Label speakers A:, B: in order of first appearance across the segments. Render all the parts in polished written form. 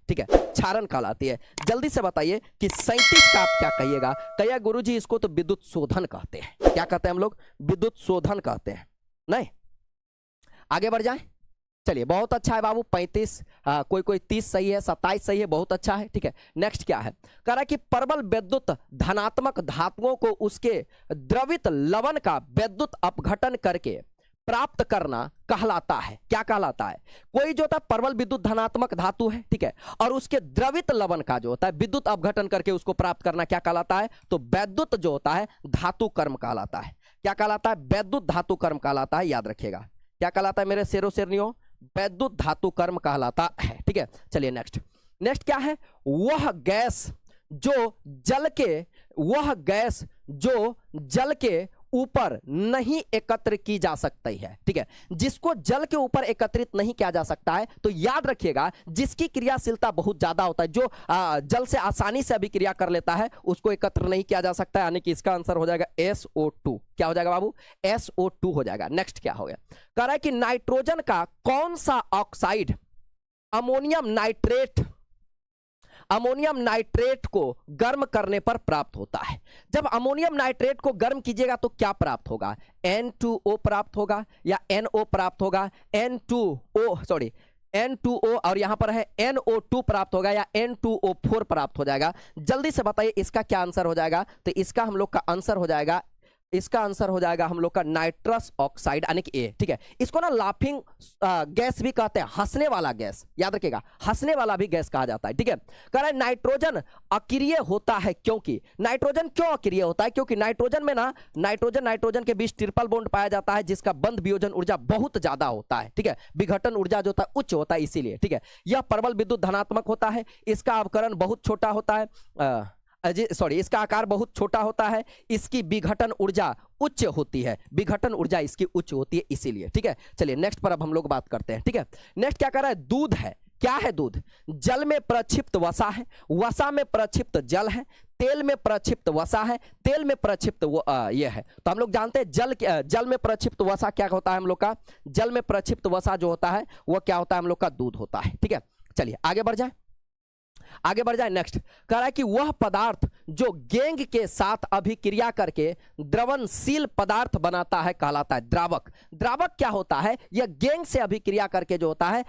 A: ठीक है, क्षारण कहलाती है। जल्दी से बताइए कि 37 का आप क्या कहिएगा? कहिए गुरुजी इसको तो विद्युत शोधन कहते हैं। क्या कहते हैं हम लोग? विद्युत शोधन कहते हैं। नहीं, आगे बढ़ जाए। चलिए बहुत अच्छा है बाबू, 35, कोई 30 सही है, 27 सही है, बहुत अच्छा है। ठीक है, नेक्स्ट क्या है? कह रहा है कि प्रबल विद्युत धनात्मक धातुओं को उसके द्रवित लवण का विद्युत अपघटन करके प्राप्त करना कहलाता है। क्या कहलाता है? कोई जो होता है प्रबल विद्युत धनात्मक धातु है, ठीक है, और उसके द्रवित लवण का जो होता है विद्युत अपघटन करके उसको प्राप्त करना क्या कहलाता है? तो वैद्युत जो होता है धातु कर्म कहलाता है। क्या कहलाता है? वैद्युत धातु कर्म कहलाता है, याद रखिएगा। क्या कहलाता है मेरे शेरों शेरनियों? वैद्युत धातु कर्म कहलाता है। ठीक है, चलिए नेक्स्ट। नेक्स्ट क्या है? वह गैस जो जल के ऊपर नहीं एकत्र की जा सकती है। ठीक है, जिसको जल के ऊपर एकत्रित नहीं किया जा सकता है, तो याद रखिएगा जिसकी क्रियाशीलता बहुत ज्यादा होता है, जो जल से आसानी से अभिक्रिया कर लेता है, उसको एकत्र नहीं किया जा सकता है। यानी कि इसका आंसर हो जाएगा SO2। क्या हो जाएगा बाबू? SO2 हो जाएगा। नेक्स्ट क्या हो गया? कह रहा है कि नाइट्रोजन का कौन सा ऑक्साइड अमोनियम नाइट्रेट को गर्म करने पर प्राप्त होता है? जब अमोनियम नाइट्रेट को गर्म कीजिएगा तो क्या प्राप्त होगा? N2O प्राप्त होगा या NO प्राप्त होगा? N2O और यहां पर है NO2 प्राप्त होगा या N2O4 प्राप्त हो जाएगा? जल्दी से बताइए इसका क्या आंसर हो जाएगा? तो इसका हम लोग का आंसर हो जाएगा, इसका आंसर हो जाएगा हम लोग का नाइट्रस ऑक्साइड यानी कि ए। ठीक है, इसको ना लाफिंग गैस भी कहते हैं, हंसने वाला गैस, याद रखिएगा, हंसने वाला भी गैस कहा जाता है। ठीक है, कह रहा है नाइट्रोजन अक्रिय होता है क्योंकि नाइट्रोजन क्यों अक्रिय होता है? क्योंकि नाइट्रोजन में ना नाइट्रोजन के बीच ट्रिपल बॉन्ड पाया जाता है, जिसका बंध वियोजन ऊर्जा बहुत ज्यादा होता है। ठीक है, विघटन ऊर्जा जो होता है उच्च होता है, इसीलिए। ठीक है, यह प्रबल विद्युत धनात्मक होता है, इसका अवकरण बहुत छोटा होता है, इसका आकार बहुत छोटा होता है, इसकी विघटन ऊर्जा उच्च होती है, विघटन ऊर्जा इसकी उच्च होती है, इसीलिए। ठीक है, चलिए नेक्स्ट पर अब हम लोग बात करते हैं। ठीक है, नेक्स्ट क्या कर रहा है? दूध है। क्या है दूध? जल में प्रक्षिप्त वसा है, वसा में प्रक्षिप्त जल है, तेल में प्रक्षिप्त वसा है, तेल में प्रक्षिप्त ये है। तो हम लोग जानते हैं जल में प्रक्षिप्त वसा क्या होता है हम लोग का? जल में प्रक्षिप्त वसा जो होता है वो क्या होता है? हम लोग का दूध होता है। ठीक है, चलिए आगे बढ़ जाए। नेक्स्ट कह रहा है कि वह पदार्थ जो गेंग के साथ अभिक्रिया करके द्रवणशील पदार्थ बनाता है कहलाता है द्रावक। द्रावक क्या होता है? यह गेंग से अभिक्रिया करके जो होता है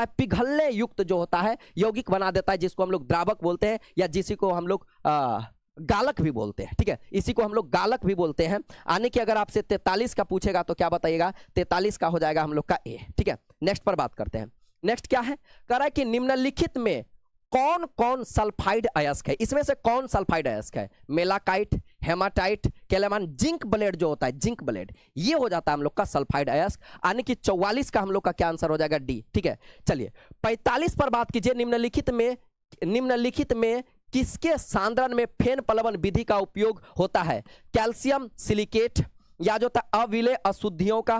A: पिघलने युक्त जो होता है यौगिक बना देता है, जिसको हम लोग द्रावक बोलते हैं या जिसी को हम लोग गालक भी बोलते हैं। ठीक है, इसी को हम लोग गालक भी बोलते हैं। आने की अगर आपसे 43 का पूछेगा तो क्या बताइएगा? 43 का हो जाएगा हम लोग का ए। ठीक है, नेक्स्ट पर बात करते हैं। नेक्स्ट क्या है? कह रहा है कि निम्नलिखित में कौन कौन सल्फाइड अयस्क है? इसमें से कौन सल्फाइड अयस्क है? मेलाकाइट, हेमाटाइट, कैलेमान, जिंक ब्लेड जो होता है, जिंक ब्लेड, ये हो जाता है हम लोग का सल्फाइड अयस्क। यानी कि 44 का हम लोग का क्या आंसर हो जाएगा? डी। ठीक है, चलिए 45 पर बात कीजिए। निम्नलिखित में किसके सांद्रण में फेन प्लवन विधि का उपयोग होता है? कैल्शियम सिलिकेट, या जो होता है अविलेय अशुद्धियों का,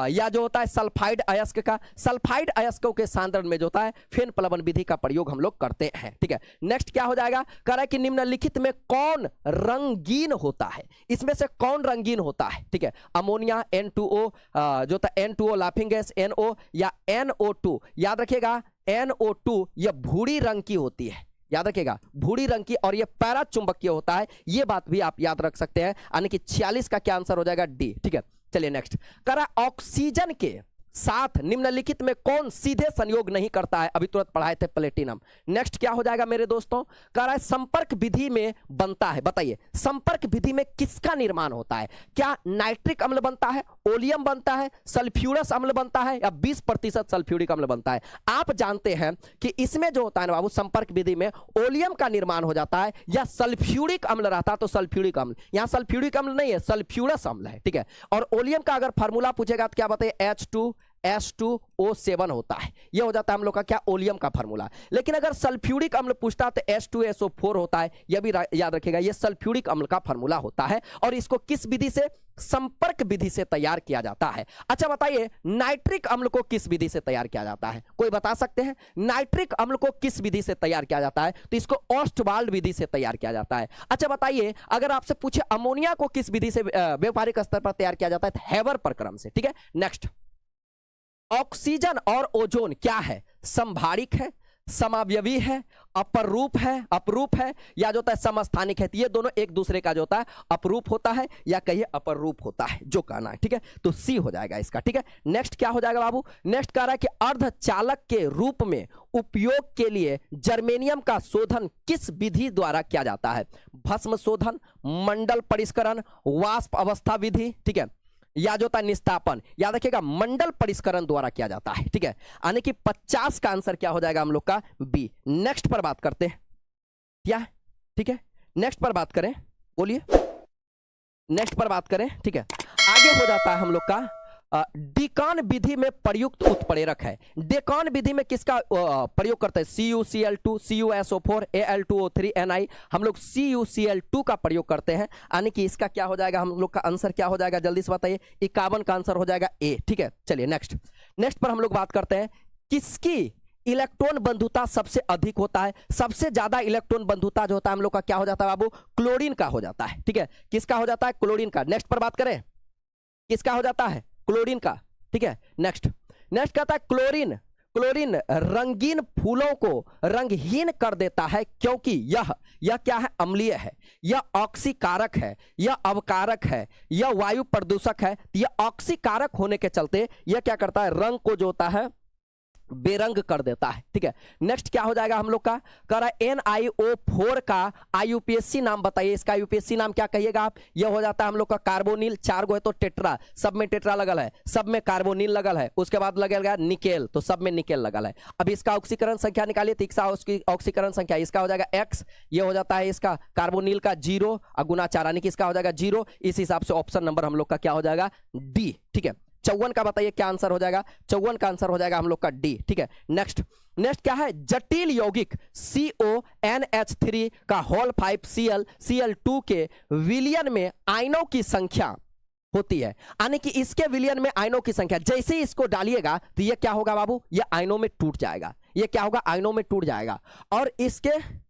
A: या जो होता है सल्फाइड अयस्क का। सल्फाइड अयस्कों के सांद्रण में जो होता है फेन प्लवन विधि का प्रयोग हम लोग करते हैं। ठीक है, नेक्स्ट क्या हो जाएगा? कह रहा है कि निम्नलिखित में कौन रंगीन होता है? इसमें से कौन रंगीन होता है? ठीक है, अमोनिया, N2O जो होता है N2O लाफिंग गैस, NO या NO2। याद रखिएगा NO2 यह भूरी रंग की होती है, याद रखिएगा भूरी रंग की, और ये पैरा चुंबकीय होता है, ये बात भी आप याद रख सकते हैं। यानी कि 46 का क्या आंसर हो जाएगा? डी। ठीक है, चलिए नेक्स्ट। कह रहा है ऑक्सीजन के साथ निम्नलिखित में कौन सीधे संयोग नहीं करता है? अभी तुरंत पढ़ाए थे प्लेटिनम। नेक्स्ट क्या हो जाएगा मेरे दोस्तों? कह रहा है संपर्क विधि में बनता है। बताइए संपर्क विधि में किसका निर्माण होता है? क्या नाइट्रिक अम्ल बनता है, ओलियम बनता है, सल्फ्यूरस अम्ल बनता है, या 20% सल्फ्यूरिक अम्ल बनता है? आप जानते हैं कि इसमें जो होता है ना बाबू, संपर्क विधि में ओलियम का निर्माण हो जाता है, या सल्फ्यूरिक अम्ल रहता है तो सल्फ्यूरिक अम्ल। यहां सल्फ्यूरिक अम्ल नहीं है, सल्फ्यूरस अम्ल है। ठीक है, और ओलियम का अगर फार्मूला पूछेगा तो क्या बताइए? H2S2O7 होता है, यह हो जाता है हम लोग का क्या? ओलियम का फार्मूला। लेकिन अगर सल्फ्यूरिक अम्ल पूछता है तो H2SO4 होता है, यह भी याद रखिएगा, यह सल्फ्यूरिक अम्ल का फार्मूला होता है। और इसको किस विधि से? संपर्क विधि से तैयार किया जाता है। अच्छा बताइए नाइट्रिक अम्ल को किस विधि से तैयार किया जाता है? कोई बता सकते हैं नाइट्रिक अम्ल को किस विधि से तैयार किया जाता है? तो इसको ऑस्टवाल्ड विधि से तैयार किया जाता है। अच्छा बताइए अगर आपसे पूछे अमोनिया को किस विधि से व्यावहारिक स्तर पर तैयार किया जाता है? तो हैबर प्रक्रम से। ठीक है, नेक्स्ट। ऑक्सीजन और ओजोन क्या है? संभारिक है, समावयवी है, अपरूप है या जो होता है समस्थानिक है, तो ये दोनों एक दूसरे का जो होता है अपरूप होता है या कहिए अपरूप होता है, जो कहना है, ठीक है। तो सी हो जाएगा इसका, ठीक है। नेक्स्ट क्या हो जाएगा बाबू, नेक्स्ट कह रहा है कि अर्धचालक के रूप में उपयोग के लिए जर्मेनियम का शोधन किस विधि द्वारा किया जाता है? भस्म शोधन, मंडल परिष्करण, वाष्प अवस्था विधि, ठीक है, या जो होता है निस्तापन। याद रखिएगा मंडल परिष्करण द्वारा किया जाता है, ठीक है। यानी कि 50 का आंसर क्या हो जाएगा हम लोग का बी। नेक्स्ट पर बात करते हैं, क्या, ठीक है, नेक्स्ट पर बात करें, बोलिए, नेक्स्ट पर बात करें, ठीक है। आगे हो जाता है हम लोग का डिकान विधि में प्रयुक्त उत्प्रेरक है। डिकान विधि में किसका प्रयोग करते हैं? CuCl2, CuSO4, Al2O3, Ni। हम लोग CuCl2 का प्रयोग करते हैं, यानी कि इसका क्या हो जाएगा हम लोग का आंसर क्या हो जाएगा, जल्दी से बताइए। 51 का आंसर हो जाएगा ए, ठीक है। चलिए नेक्स्ट पर हम लोग बात करते हैं, किसकी इलेक्ट्रॉन बंधुता सबसे अधिक होता है? सबसे ज्यादा इलेक्ट्रॉन बंधुता जो होता है हम लोग का क्या हो जाता है बाबू, क्लोरीन का हो जाता है, ठीक है। किसका हो जाता है? क्लोरीन का। नेक्स्ट पर बात करें, किसका हो जाता है? क्लोरीन का, ठीक है। नेक्स्ट कहता है क्लोरीन रंगीन फूलों को रंगहीन कर देता है क्योंकि यह क्या है? अम्लीय है, यह ऑक्सीकारक है, यह अवकारक है, यह वायु प्रदूषक है। यह ऑक्सीकारक होने के चलते यह क्या करता है? रंग को जो होता है बेरंग कर देता है, ठीक है। नेक्स्ट क्या हो जाएगा हम लोग का, कह रहा है NiO4 का IUPAC नाम बताइए। इसका IUPAC नाम क्या कहिएगा आप? यह हो जाता है हम लोग का कार्बोनिल। 4 गो है तो टेट्रा, सब में टेट्रा लगल है, सब में कार्बोनिल लगल है। उसके बाद लगेगा निकेल, तो सब में निकेल लगल है। अब इसका ऑक्सीकरण संख्या निकालिए, तो इसका ऑक्सीकरण संख्या इसका हो जाएगा X, ये हो जाता है इसका कार्बोनिल का 0 और गुना 4, यानी कि इसका हो जाएगा 0। इस हिसाब से ऑप्शन नंबर हम लोग का क्या हो जाएगा? डी, ठीक है। 54 का बताइए क्या आंसर हो जाएगा? 54 का आंसर हो जाएगा हम लोग का डी, ठीक है। नेक्स्ट क्या है? जटिल यौगिक CONH3 का होल 5 Cl2 के विलयन में आयनों की संख्या होती है, यानी कि इसके विलयन में आयनों की संख्या, जैसे ही इसको डालिएगा तो ये क्या होगा बाबू? ये आयनों में टूट जाएगा। ये क्या होगा? आयनों में टूट जाएगा। और इसके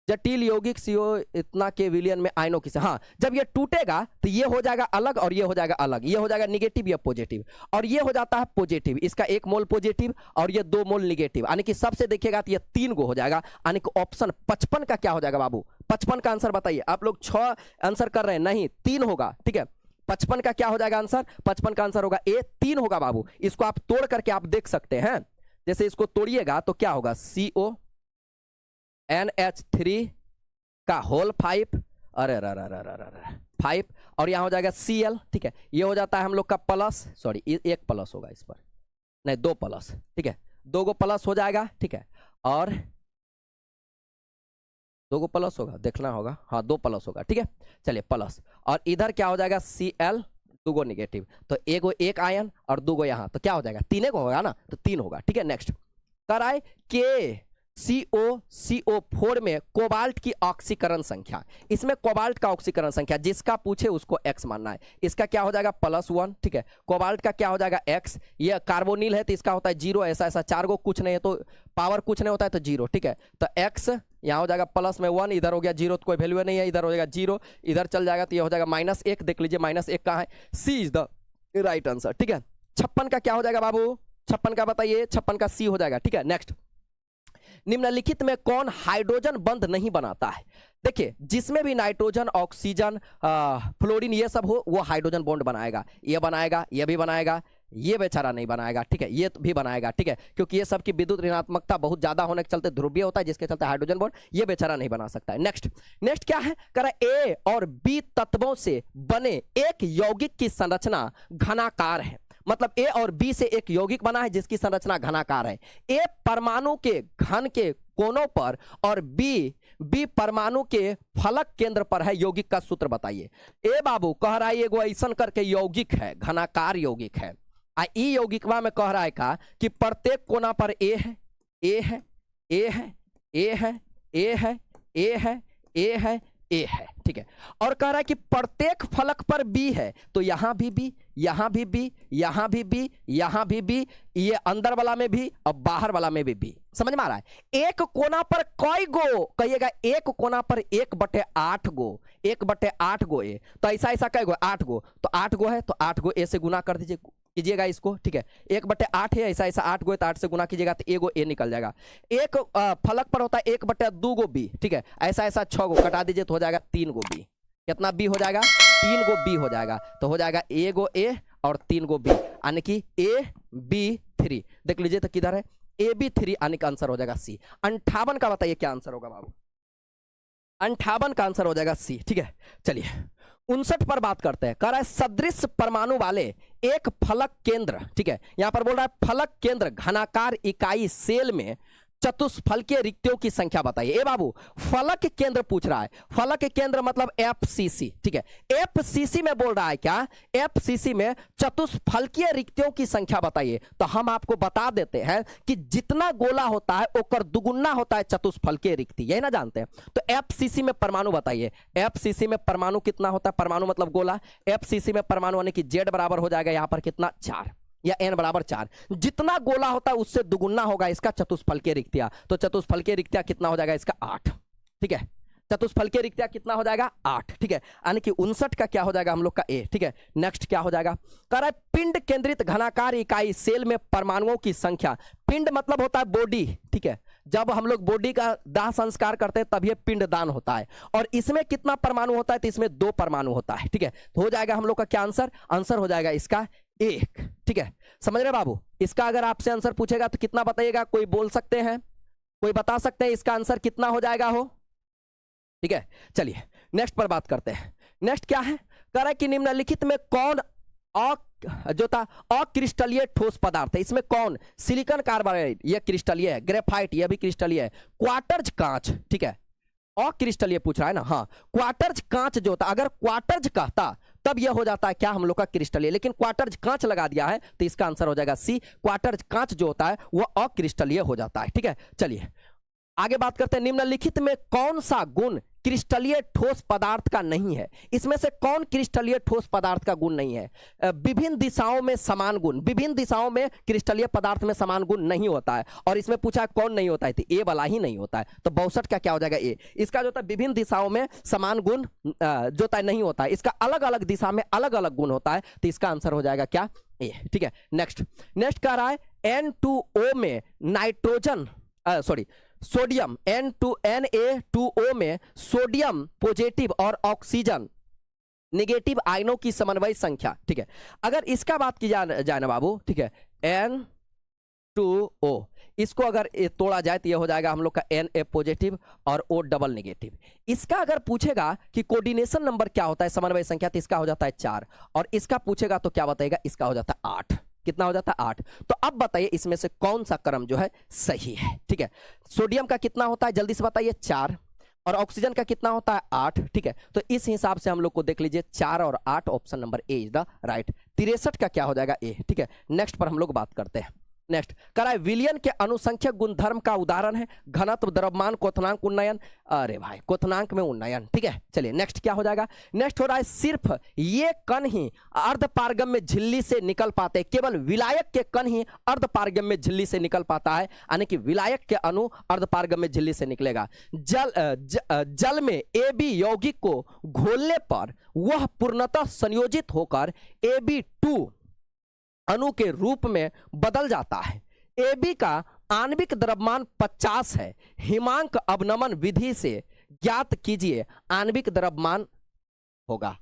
A: जटिल यौगिक CO इतना के विलयन में आयनों की, हाँ, जब ये टूटेगा तो ये हो जाएगा अलग और ये हो जाएगा अलग, ये हो जाएगा निगेटिव या पॉजिटिव, और ये हो जाता है पॉजिटिव। इसका 1 मोल पॉजिटिव और ये 2 मोल निगेटिव, यानी कि सबसे देखिएगा तो ये 3 गो हो जाएगा, यानी कि ऑप्शन 55 का क्या हो जाएगा बाबू? 55 का आंसर बताइए। आप लोग 6 आंसर कर रहे हैं, नहीं 3 होगा, ठीक है। 55 का क्या हो जाएगा आंसर? 55 का आंसर होगा ए, 3 होगा बाबू। इसको आप तोड़ करके आप देख सकते हैं, जैसे इसको तोड़िएगा तो क्या होगा? CONH3 का होल 5, अरे 5, और यहां हो जाएगा Cl, ठीक है। ये हो जाता है हम लोग का प्लस, सॉरी 1 प्लस होगा इस पर, नहीं 2 प्लस, ठीक है। 2 गो प्लस हो जाएगा, ठीक है, और 2 गो प्लस होगा, देखना होगा, हाँ 2 प्लस होगा, ठीक है। चलिए प्लस, और इधर क्या हो जाएगा? Cl, 2 गो निगेटिव, तो 1 आयन और 2 गो यहाँ, तो क्या हो जाएगा? 3 को होगा ना, तो 3 होगा, ठीक है। नेक्स्ट कराए के COCO4 में कोबाल्ट की ऑक्सीकरण संख्या, इसमें कोबाल्ट का ऑक्सीकरण संख्या जिसका पूछे उसको X मानना है। इसका क्या हो जाएगा? +1, ठीक है। कोबाल्ट का क्या हो जाएगा? X। ये कार्बोनिल है तो इसका होता है 0, ऐसा 4 गो कुछ नहीं है तो पावर कुछ नहीं होता है तो 0, ठीक है। तो X यहाँ हो जाएगा प्लस में 1, इधर हो गया 0 तो कोई वैल्यू नहीं है, इधर हो जाएगा 0, इधर चल जाएगा तो ये हो जाएगा -1। देख लीजिए -1 कहाँ है? C is the right answer, ठीक है। 56 का क्या हो जाएगा बाबू? 56 का बताइए। 56 का C हो जाएगा, ठीक है। नेक्स्ट, निम्नलिखित में कौन हाइड्रोजन बंध नहीं बनाता है? देखिए, जिसमें भी नाइट्रोजन, ऑक्सीजन, फ्लोरीन ये सब हो, वो हाइड्रोजन बॉन्ड बनाएगा। ये बनाएगा, ये भी बनाएगा, ये बेचारा नहीं बनाएगा, ठीक है। ये भी बनाएगा, ठीक है, क्योंकि ये सब की विद्युत ऋणात्मकता बहुत ज्यादा होने के चलते ध्रुवीय होता है, जिसके चलते हाइड्रोजन बॉन्ड ये बेचारा नहीं बना सकता है। नेक्स्ट क्या है? कह रहा है A और B तत्वों से बने एक यौगिक की संरचना घनाकार है। मतलब A और B से एक यौगिक बना है जिसकी संरचना घनाकार है। A परमाणु के घन के कोनों पर और B परमाणु के फलक केंद्र पर है। यौगिक का सूत्र बताइए। ए बाबू कह रहा है एगो ऐसन करके यौगिक है, घनाकार यौगिक है। ई यौगिकवा में कह रहा है का कि प्रत्येक कोना पर A है, A है, A है, A है, A है, A है, A है, A है, ठीक है। और कह रहा है कि प्रत्येक फलक पर B है, तो यहां भी B, यहां भी B, यहां भी B, यहां भी B, ये अंदर वाला में भी और बाहर वाला में भी B। समझ में आ रहा है? एक कोना पर कई गो कहिएगा? एक कोना पर 1/8 गो, 1/8 गो A, तो ऐसा कई गो? 8 गो, तो 8 गो है तो 8 गो A से गुना कर दीजिए, कीजिएगा इसको, ठीक है। 1/8 है, ऐसा ऐसा 8 गो तो 8 से गुना कीजिएगा तो एगो ए निकल जाएगा। एक फलक पर होता है 1/2 गो बी, ठीक है। ऐसा ऐसा 6 गो कटा दीजिए तो हो जाएगा 3 गो बी। कितना बी हो जाएगा? 3 गो बी हो जाएगा। तो हो जाएगा एगो ए और 3 गो बी, यानी कि AB3। देख लीजिए तो किधर है? AB3, यानी कि आंसर हो जाएगा सी। 58 का बताइए क्या आंसर होगा बाबू? 58 का आंसर हो जाएगा सी, ठीक है। चलिए 59 पर बात करते हैं। कह रहा है सदृश परमाणु वाले एक फलक केंद्र, ठीक है। यहां पर बोल रहा है फलक केंद्र घनाकार इकाई सेल में चतुष्फलकीय रिक्तियों की संख्या बताइए। ए बाबू, फलक केंद्र पूछ रहा है। फलक केंद्र मतलब FCC, ठीक है। FCC में बोल रहा है क्या? FCC में चतुष्फलकीय रिक्तियों की संख्या बताइए। तो हम आपको बता देते हैं कि जितना गोला होता है ओकर दुगुना होता है चतुष्फलकीय रिक्ति, यही ना जानते हैं। तो FCC में परमाणु बताइए। FCC में परमाणु कितना होता है? परमाणु मतलब गोला। FCC में परमाणु यानी कि Z बराबर हो जाएगा यहां पर कितना? 4 या n बराबर 4। जितना गोला होता है उससे दुगुना होगा इसका चतुष्फलकीय रिक्तियां। तो चतुष्फलकीय रिक्तियां कितना हो जाएगा इसका? 8, ठीक है। चतुष्फलकीय रिक्तियां कितना हो जाएगा? 8, ठीक है। यानी कि 59 का क्या हो जाएगा हम लोग का ए, ठीक है। नेक्स्ट क्या हो जाएगा? कह रहा है पिंड केंद्रित घनाकार इकाई सेल में परमाणुओं की संख्या। पिंड मतलब होता है बॉडी, ठीक है। जब हम लोग बॉडी का दाह संस्कार करते हैं तब ये पिंड दान होता है। और इसमें कितना परमाणु होता है? तो इसमें 2 परमाणु होता है, ठीक है। तो हो जाएगा हम लोग का क्या आंसर? आंसर हो जाएगा इसका 1, ठीक है। समझ रहे बाबू? इसका अगर आपसे आंसर पूछेगा तो कितना बताइएगा? कोई बोल सकते हैं? कोई बता सकते हैं इसका आंसर कितना हो जाएगा हो? ठीक है। चलिए नेक्स्ट पर बात करते हैं। नेक्स्ट क्या है? कह रहा है कि निम्नलिखित में कौन जो था अक्रिस्टलीय ठोस पदार्थ है। इसमें कौन? सिलिकॉन कार्बाइड, यह क्रिस्टलीय है। ग्रेफाइट, यह भी क्रिस्टलीय है। क्वार्टज कांच, ठीक है। अक्रिस्टलीय पूछ रहा है ना? हाँ, क्वार्टज कांच जो था, अगर क्वार्टज कहता तब यह हो जाता है क्या हम लोग का? क्रिस्टलीय। लेकिन क्वार्टज कांच लगा दिया है तो इसका आंसर हो जाएगा सी। क्वार्टज कांच जो होता है वह अक्रिस्टलीय हो जाता है, ठीक है। चलिए आगे बात करते हैं। निम्नलिखित में कौन सा गुण क्रिस्टलीय ठोस पदार्थ का नहीं है? इसमें से कौन क्रिस्टलीय ठोस पदार्थ का गुण नहीं है? विभिन्न दिशाओं में समान गुण। विभिन्न दिशाओं में क्रिस्टलीय पदार्थ में समान गुण नहीं होता है। और इसमें पूछा कौन नहीं होता है? तो ए वाला ही नहीं होता है। तो 62 का क्या हो जाएगा? ए। इसका जो था विभिन्न दिशाओं में समान गुण जो था नहीं होता है। इसका अलग अलग दिशा में अलग अलग गुण होता है। तो इसका आंसर हो जाएगा क्या? ए, ठीक है। नेक्स्ट कह रहा है N2O में नाइट्रोजन सोडियम Na2O में सोडियम पॉजिटिव और ऑक्सीजन नेगेटिव आयनों की समन्वय संख्या, ठीक है। अगर इसका बात की जाए ना बाबू, ठीक है, N2O, इसको अगर तोड़ा जाए तो यह हो जाएगा हम लोग का Na पॉजिटिव और O डबल नेगेटिव। इसका अगर पूछेगा कि कोऑर्डिनेशन नंबर क्या होता है, समन्वय संख्या, तो इसका हो जाता है 4। और इसका पूछेगा तो क्या बताएगा? इसका हो जाता है 8। कितना हो जाता है? 8। तो अब बताइए इसमें से कौन सा क्रम जो है सही है, ठीक है। सोडियम का कितना होता है जल्दी से बताइए? 4। और ऑक्सीजन का कितना होता है? 8, ठीक है। तो इस हिसाब से हम लोग को देख लीजिए 4 और 8, option number A is the right. 63 का क्या हो जाएगा? ए, ठीक है। नेक्स्ट पर हम लोग बात करते हैं। नेक्स्ट कह रहा है विलयन के अनुसंख्यक गुणधर्म का उदाहरण है घनत्व, द्रव्यमान, क्वथनांक, उन्नयन। अरे भाई, क्वथनांक में उन्नयन, ठीक है। चलिए नेक्स्ट क्या हो जाएगा? नेक्स्ट हो रहा है सिर्फ ये कण ही अर्धपारगम्य झिल्ली से निकल पाते हैं। केवल विलायक के कण ही अर्धपारगम्य झिल्ली से निकल पाता है, यानी कि विलायक के अणु अर्धपारगम्य झिल्ली से निकलेगा। जल में AB यौगिक को घोलने पर वह पूर्णतः संयोजित होकर AB2 अणु के रूप में बदल जाता है। AB का आणविक द्रव्यमान 50 है। हिमांक अवनमन विधि से ज्ञात कीजिए आणविक द्रव्यमान होगा।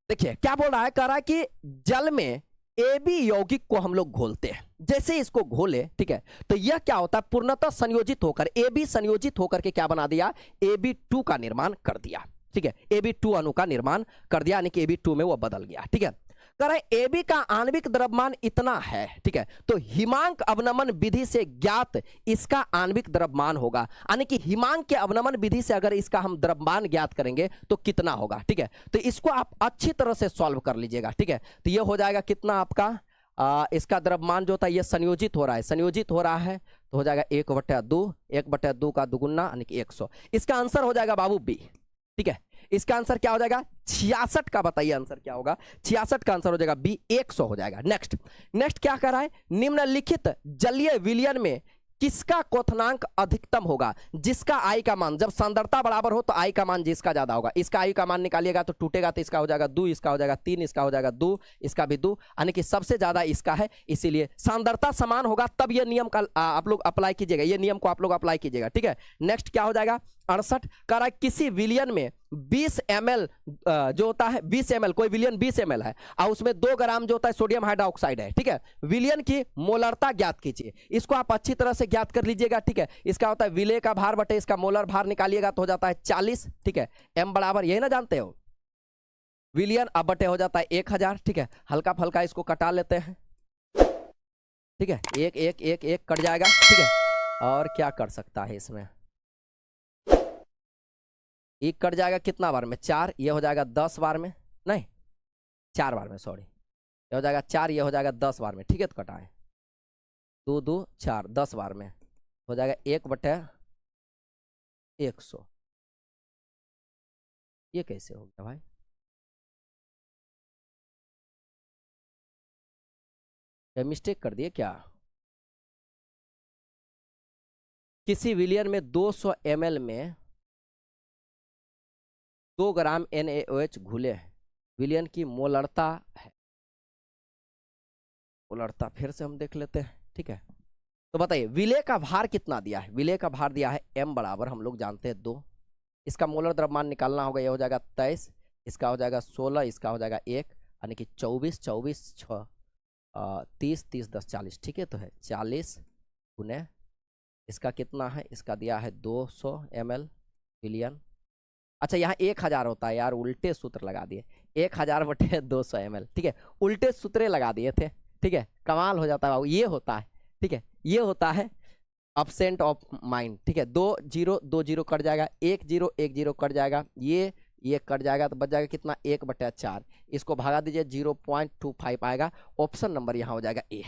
A: देखिए क्या बोल रहा है? कह रहा है कि जल में AB यौगिक को हम लोग घोलते हैं। जैसे इसको घोले, ठीक है, तो यह क्या होता है? पूर्णतः संयोजित होकर AB संयोजित होकर के क्या बना दिया? AB2 का निर्माण कर दिया, ठीक है। AB2 अणु का निर्माण कर दिया, यानी कि AB2 में वह बदल गया, ठीक है। कह रहा है AB का आणविक द्रव्यमान इतना है, ठीक है। तो हिमांक अवनमन विधि से ज्ञात इसका आणविक द्रव्यमान होगा, यानी कि हिमांक के अवनमन विधि से अगर इसका हम द्रव्यमान ज्ञात करेंगे तो कितना होगा, ठीक है। तो इसको आप अच्छी तरह से सॉल्व कर लीजिएगा, ठीक है। तो ये हो जाएगा कितना आपका इसका द्रव्यमान जो था ये संयोजित हो रहा है, तो हो जाएगा 1/2, 1/2 का दुगुना यानी कि 100। इसका आंसर हो जाएगा बाबू बी, ठीक है। इसका आंसर क्या हो जाएगा? 66 का बताइए आंसर क्या होगा? 66 का आंसर हो जाएगा बी, 100 हो जाएगा। नेक्स्ट क्या कह रहा है? निम्नलिखित जलीय विलयन में किसका क्वथनांक अधिकतम होगा? जिसका आई का मान, जब सांद्रता बराबर हो तो आई का मान जिसका ज्यादा होगा, इसका आई का मान निकालिएगा तो टूटेगा, तो इसका हो जाएगा 2, इसका हो जाएगा 3, इसका हो जाएगा 2, इसका भी 2, यानी कि सबसे ज्यादा इसका है। इसीलिए सांद्रता समान होगा तब ये नियम का आप लोग अप्लाई कीजिएगा, ये नियम को आप लोग अप्लाई कीजिएगा, ठीक है। नेक्स्ट क्या हो जाएगा 68, कह रहा है किसी विलियन में 20 ml जो होता है 20 ml, कोई विलियन 20 ml है और उसमें 2 ग्राम जो होता है सोडियम हाइड्रोक्साइड है, ठीक है। विलियन की मोलरता ज्ञात कीजिए, इसको आप अच्छी तरह से ज्ञात कर लीजिएगा, ठीक है। इसका होता है विलेय का भार बटे इसका मोलर भार, निकालिएगा तो हो जाता है 40, ठीक है। m बराबर यही ना जानते हो, विलियन अब बटे हो जाता है 1000, ठीक है। हल्का फल्का इसको कटा लेते हैं, ठीक है। एक एक एक एक कट जाएगा, ठीक है। और क्या कर सकता है इसमें, एक कट जाएगा कितना बार में, 4, ये हो जाएगा 10 बार में, नहीं 4 बार में, सॉरी, ये हो जाएगा 4, ये हो जाएगा 10 बार में, ठीक है। तो कटाएं 2 2 4, 10 बार में हो जाएगा 1/100। ये कैसे हो गया भाई, क्या मिस्टेक कर दिए क्या? किसी विलियन में 200 ml में 2 ग्राम NaOH घुले हैं, विलियन की मोलरता है, मोलरता फिर से हम देख लेते हैं, ठीक है। तो बताइए विलेय का भार कितना दिया है, विलेय का भार दिया है m बराबर हम लोग जानते हैं 2, इसका मोलर द्रव्यमान निकालना होगा, ये हो जाएगा 23, इसका हो जाएगा 16, इसका हो जाएगा 1, यानी कि 24 24 6 30 30 10 40, ठीक है। तो है 40 गुने इसका कितना है, इसका दिया है 200 ml विलियन। अच्छा यहाँ 1000 होता है यार, उल्टे सूत्र लगा दिए, 1000 बटे 200 ml, ठीक है। उल्टे सूत्रे लगा दिए थे, ठीक है। कमाल हो जाता है बाबू, ये होता है, ठीक है। ये होता है अब्सेंट ऑफ माइंड, ठीक है। 2 0 2 0 कट जाएगा, 1 0 1 0 कट जाएगा, ये कट जाएगा, तो बच जाएगा कितना 1/4, इसको भागा दीजिए 0.25 आएगा। ऑप्शन नंबर यहाँ हो जाएगा ए,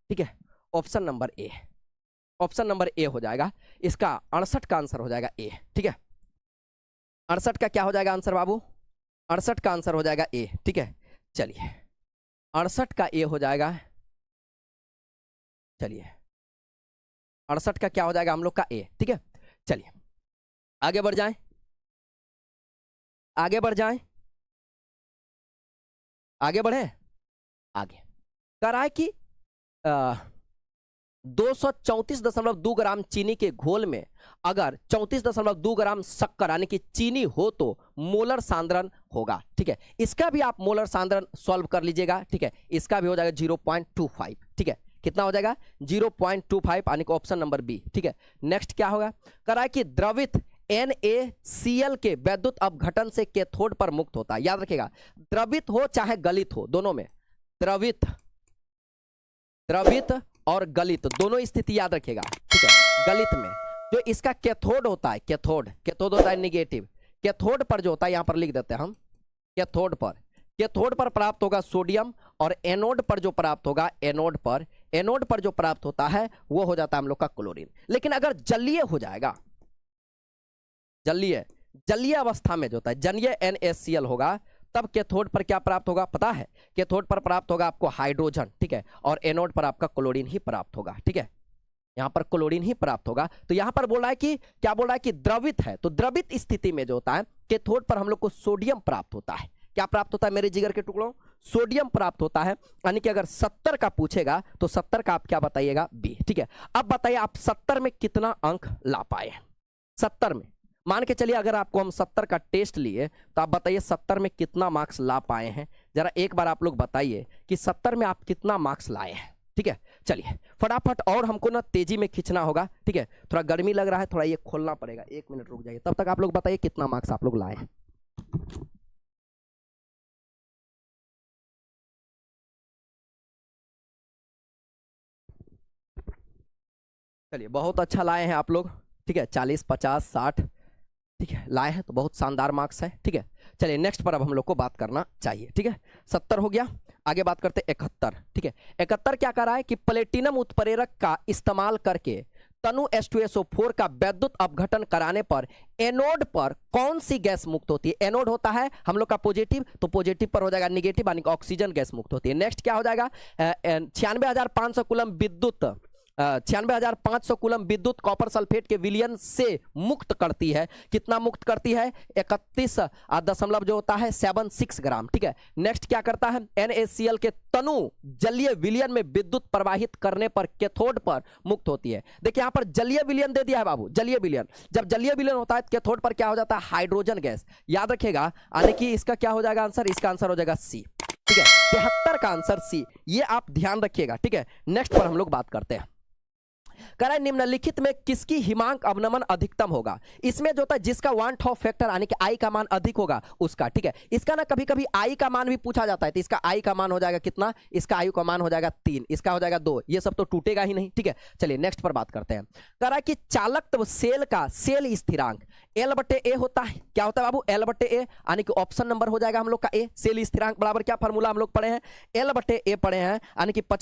A: ठीक है। Option number A, option number A हो जाएगा, इसका 68 का आंसर हो जाएगा ए, ठीक है। 68 का क्या हो जाएगा आंसर बाबू, 68 का आंसर हो जाएगा ए, ठीक है। चलिए 68 का ए हो जाएगा, चलिए 68 का क्या हो जाएगा हम लोग का ए, ठीक है। चलिए आगे बढ़ जाएं, आगे बढ़ जाएं, आगे बढ़े, आगे कह रहा है कि 234.2 ग्राम चीनी के घोल में अगर 34.2 ग्राम शक्कर यानी कि चीनी हो तो मोलर सांद्रण होगा, ठीक है। इसका भी आप मोलर सांद्रण सॉल्व कर लीजिएगा, ठीक है। इसका भी हो जाएगा 0.25, ठीक है। कितना हो जाएगा 0.25, यानी कि ऑप्शन नंबर बी, ठीक है। नेक्स्ट क्या होगा, कह रहा है कि द्रवित NaCl के वैद्युत अपघटन से कैथोड पर मुक्त होता है। याद रखिएगा द्रवित हो चाहे गलित हो, दोनों में द्रवित और गलित दोनों स्थिति याद रखिएगा, ठीक है। गलित में जो इसका कैथोड होता है, कैथोड होता है निगेटिव, कैथोड पर जो होता है यहां पर लिख देते हैं हम, कैथोड पर प्राप्त होगा सोडियम, और एनोड पर जो प्राप्त होगा, एनोड पर जो प्राप्त होता है वो हो जाता है हम लोग का क्लोरीन। लेकिन अगर जलीय हो जाएगा, जलीय अवस्था में जो होता है जलीय NaCl होगा, तब कैथोड पर क्या प्राप्त होगा पता है, कैथोड पर प्राप्त होगा आपको हाइड्रोजन, ठीक है। और एनोड पर आपका क्लोरीन ही प्राप्त होगा, ठीक है। यहां पर क्लोरीन ही प्राप्त होगा। तो यहां पर बोल रहा है कि क्या बोल रहा है कि द्रवित है, तो द्रवित स्थिति में जो होता है कैथोड पर हम लोग को सोडियम प्राप्त होता है। क्या प्राप्त होता है मेरे जिगर के टुकड़ों, सोडियम प्राप्त होता है। यानी कि अगर 70 का पूछेगा तो 70 का आप क्या बताइएगा बी, ठीक है। अब बताइए आप 70 में कितना अंक ला पाए, 70 में मान के चलिए अगर आपको हम 70 का टेस्ट लिए तो आप बताइए 70 में कितना मार्क्स ला पाए हैं, जरा एक बार आप लोग बताइए कि 70 में आप कितना मार्क्स लाए हैं, ठीक है। चलिए फटाफट, और हमको ना तेजी में खींचना होगा, ठीक है। थोड़ा गर्मी लग रहा है, थोड़ा ये खोलना पड़ेगा, 1 मिनट रुक जाइए, तब तक आप लोग बताइए कितना मार्क्स आप लोग लाए हैं। चलिए बहुत अच्छा लाए हैं आप लोग, ठीक है। 40 50 60 ठीक है लाए हैं, तो बहुत शानदार मार्क्स है, ठीक है। चलिए नेक्स्ट पर अब हम लोग को बात करना चाहिए, ठीक है। 70 हो गया, आगे बात करते हैं 71, ठीक है। 71 क्या कर रहा है कि प्लेटिनम उत्प्रेरक का इस्तेमाल करके तनु H2SO4 का वैद्युत अपघटन कराने पर एनोड पर कौन सी गैस मुक्त होती है। एनोड होता है हम लोग का पॉजिटिव, तो पॉजिटिव पर हो जाएगा निगेटिव, यानी ऑक्सीजन गैस मुक्त होती है। नेक्स्ट क्या हो जाएगा 96,500 कूलम विद्युत 96,500 कूलम विद्युत कॉपर सल्फेट के विलयन से मुक्त करती है। कितना मुक्त करती है? 31 दशमलव जो होता है 76 ग्राम। ठीक है, नेक्स्ट क्या करता है? NaCl के तनु जलीय विलयन में विद्युत प्रवाहित करने पर कैथोड पर मुक्त होती है। देखिए यहां पर जलीय विलयन दे दिया है बाबू, जलीय विलयन। जब जलीय विलयन होता है कैथोड पर क्या हो जाता है? Hydrogen gas. याद रखिएगा, यानी कि इसका क्या हो जाएगा आंसर? इसका आंसर हो जाएगा सी। ठीक है, 73 का आंसर सी, ये आप ध्यान रखिएगा। ठीक है, नेक्स्ट पर हम लोग बात करते हैं। कह रहा है निम्नलिखित में किसकी हिमांक अवनमन अधिकतम होगा? इसमें जो होता है जिसका वन टॉप फैक्टर यानी कि आई का मान अधिक होगा उसका। ठीक है, इसका ना कभी कभी आई का मान भी पूछा जाता है, तो इसका आई का मान हो जाएगा कितना? इसका आई का मान हो जाएगा 3, इसका हो जाएगा 2। ये सब तो टूटेगा ही नहीं। ठीक है, चलिए नेक्स्ट पर बात करते हैं। कह रहा है कि चालकत्व सेल का सेल स्थिरांक L/A होता है। क्या होता है बाबू? L/A, यानी कि ऑप्शन नंबर हो जाएगा हम लोग का ए। सेल स्थिरांक बराबर क्या फॉर्मूला हम लोग पढ़े हैं? L/A पढ़े हैं, यानी कि 75